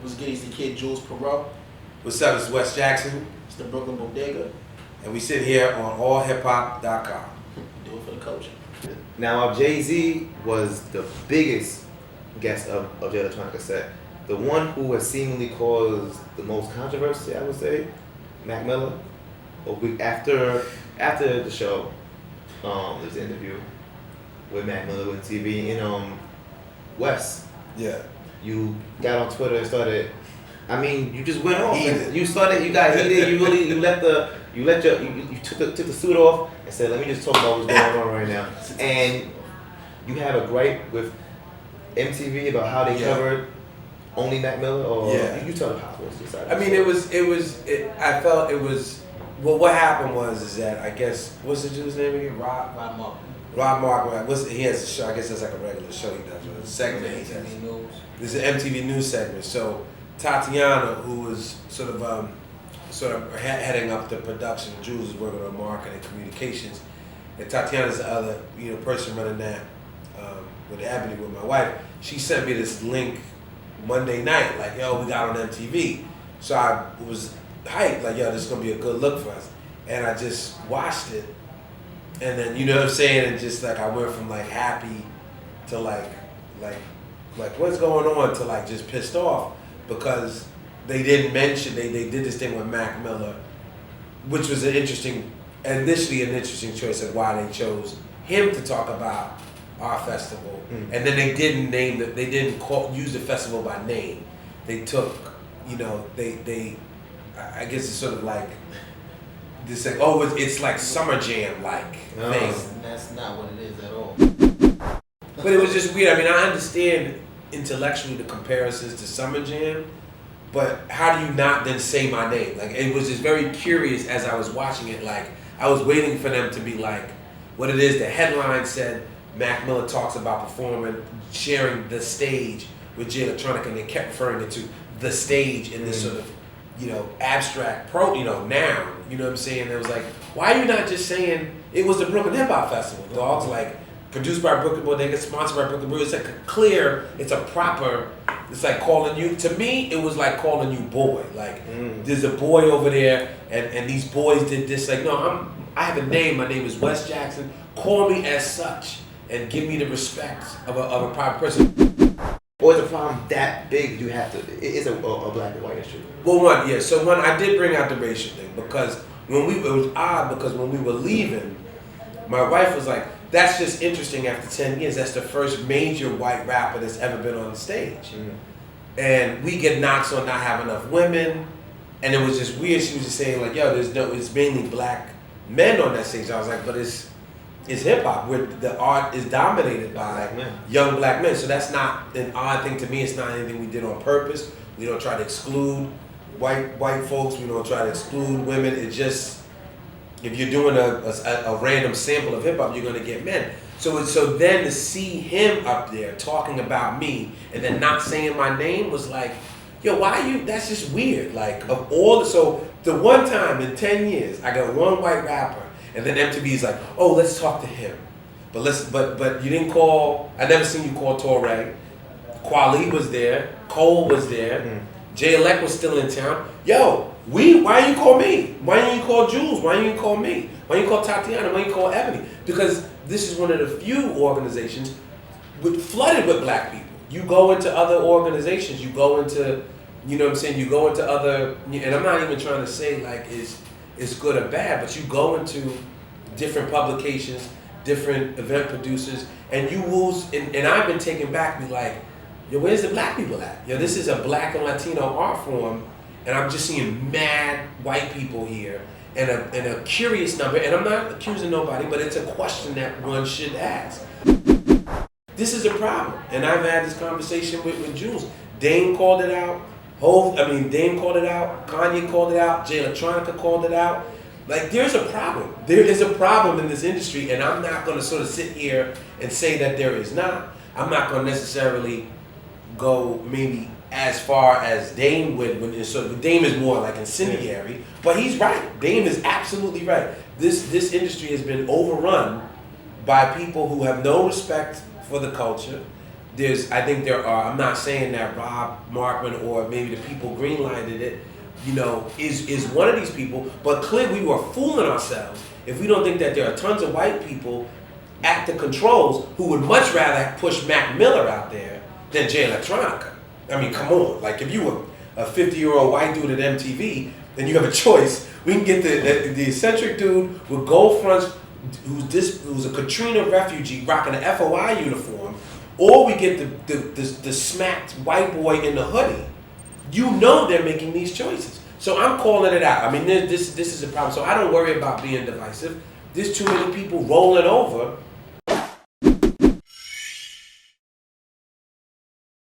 What's good? It's the kid Jules Perot. What's up? It's Wes Jackson. It's the Brooklyn Bodega. And we sit here on allhiphop.com. Do it for the culture. Now, Jay-Z was the biggest guest of Jay Electronica set. The one who has seemingly caused the most controversy, I would say, Mac Miller. A week after the show, there was an interview with Mac Miller with TV and Wes. Yeah. You got on Twitter and started. I mean, you just went off. Heated. You got heated. You took the suit off and said, "Let me just talk about what's going on right now." And you have a gripe with MTV about how they covered only Mac Miller, or you tell the how it was. I mean, I felt it was. Well, what happened is that I guess what's the dude's name again? Rob Markman. Rob Markman. He has a show. I guess that's like a regular show he does. Or a segment he does. MTV News. This is an MTV News segment. So Tatiana, who was sort of heading up the production, Jules is working on marketing and communications, and Tatiana's the other person running that with Ebony with my wife. She sent me this link Monday night, like, yo, we got on MTV. So I was hyped, like, yo, this is gonna be a good look for us. And I just watched it, and then you know what I'm saying, and just like I went from like happy to like what's going on to like just pissed off because they didn't mention they did this thing with Mac Miller, which was initially an interesting choice of why they chose him to talk about our festival, and then they didn't use the festival by name. They took, they I guess it's sort of like this like, it's like Summer Jam like thing. That's not what it is at all. But it was just weird. I mean, I understand intellectually the comparisons to Summer Jam, but how do you not then say my name? Like, it was just very curious as I was watching it. Like, I was waiting for them to be like, what it is. The headline said Mac Miller talks about performing, sharing the stage with Jay Electronica, and they kept referring it to the stage in this sort of, abstract noun. You know what I'm saying? It was like, why are you not just saying it was the Brooklyn Hip Hop Festival? Dogs, like, produced by Brooklyn Bodega, sponsored by Brooklyn Brewery. It's like it's like calling you, to me, it was like calling you boy. Like, there's a boy over there, and these boys did this. Like, no, I have a name. My name is Wes Jackson. Call me as such, and give me the respect of a private person. Or is the problem that big? You have to. It is a black and white issue. Well, I did bring out the racial thing because it was odd because when we were leaving, my wife was like, that's just interesting after 10 years. That's the first major white rapper that's ever been on the stage. And we get knocks on not having enough women. And it was just weird. She was just saying like, yo, it's mainly black men on that stage. I was like, but it's hip hop where the art is dominated by young black men. So that's not an odd thing to me. It's not anything we did on purpose. We don't try to exclude white folks. We don't try to exclude women. It's just, if you're doing a random sample of hip hop, you're gonna get men. So then to see him up there talking about me and then not saying my name was like, yo, that's just weird. Like, so the one time in 10 years, I got one white rapper, and then MTV's like, oh, let's talk to him. But you didn't call, I never seen you call Torre. Kweli was there, Cole was there, Jay Elect was still in town. Yo, why didn't you call me? Why didn't you call Jules? Why didn't you call me? Why didn't you call Tatiana? Why didn't you call Ebony? Because this is one of the few organizations flooded with black people. You go into other organizations, you go into, you go into other, and I'm not even trying to say like it's good or bad, but you go into different publications, different event producers, and you will, and I've been taken back, be like, yo, where's the black people at? Yo, this is a black and Latino art form, and I'm just seeing mad white people here, and a curious number, and I'm not accusing nobody, but it's a question that one should ask. This is a problem, and I've had this conversation with Jules. Dame called it out. Dame called it out. Kanye called it out. Jay Electronica called it out. Like, there's a problem. There is a problem in this industry, and I'm not going to sort of sit here and say that there is not. I'm not going to necessarily go maybe as far as Dame would. Dame is more like incendiary, but he's right. Dame is absolutely right. This industry has been overrun by people who have no respect for the culture, I think there are. I'm not saying that Rob Markman or maybe the people greenlighted it, is one of these people. But clearly, we were fooling ourselves if we don't think that there are tons of white people at the controls who would much rather push Mac Miller out there than Jay Electronica. I mean, come on. Like, if you were a 50-year-old white dude at MTV and you have a choice, we can get the eccentric dude with gold fronts who's a Katrina refugee rocking an FOI uniform, or we get the smacked white boy in the hoodie. They're making these choices. So I'm calling it out. I mean, this is a problem. So I don't worry about being divisive. There's too many people rolling over